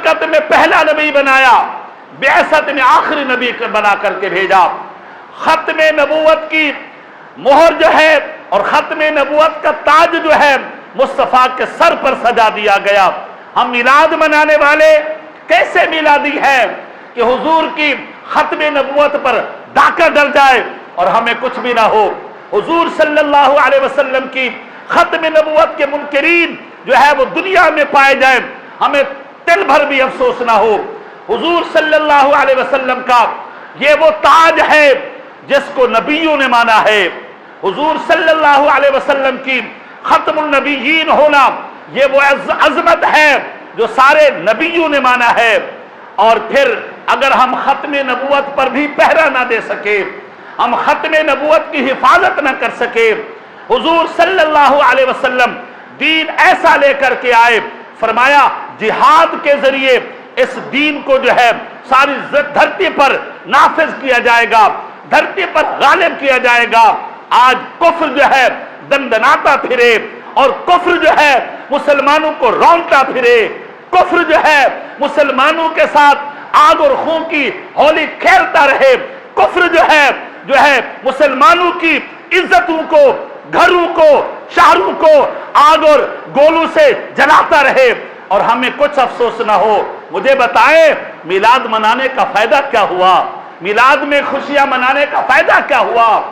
مملکت میں پہلا نبی بنایا، بعثت میں آخری نبی بنا کر کے بھیجا۔ ختم نبوت کی مہر جو ہے اور ختم نبوت کا تاج جو ہے مصطفیٰ کے سر پر سجا دیا گیا۔ ہم میلاد منانے والے کیسے میلادی ہے کہ حضور کی ختم نبوت پر ڈاکہ ڈل جائے اور ہمیں کچھ بھی نہ ہو۔ حضور صلی اللہ علیہ وسلم کی ختم نبوت کے منکرین جو ہے وہ دنیا میں پائے جائیں، ہمیں تل بھر بھی افسوس نہ ہو۔ حضور صلی اللہ علیہ وسلم کا یہ وہ تاج ہے جس کو نبیوں نے مانا ہے۔ حضور صلی اللہ علیہ وسلم کی ختم النبیین ہونا یہ وہ عظمت ہے جو سارے نبیوں نے مانا ہے۔ اور پھر اگر ہم ختم نبوت پر بھی پہرا نہ دے سکے، ہم ختم نبوت کی حفاظت نہ کر سکے، حضور صلی اللہ علیہ وسلم دین ایسا لے کر کے آئے، فرمایا جہاد کے ذریعے اس دین کو جو ہے ساری دھرتی پر نافذ کیا جائے گا، دھرتی پر غالب کیا جائے گا۔ آج کفر جو ہے دندناتا پھرے اور کفر جو ہے مسلمانوں کو رونتا پھرے، کفر جو ہے مسلمانوں کے ساتھ آگ اور خون کی ہولی کھیلتا رہے، کفر جو ہے مسلمانوں کی عزتوں کو، گھروں کو، شہروں کو آگ اور گولوں سے جلاتا رہے اور ہمیں کچھ افسوس نہ ہو۔ مجھے بتائیں میلاد منانے کا فائدہ کیا ہوا؟ میلاد میں خوشیاں منانے کا فائدہ کیا ہوا؟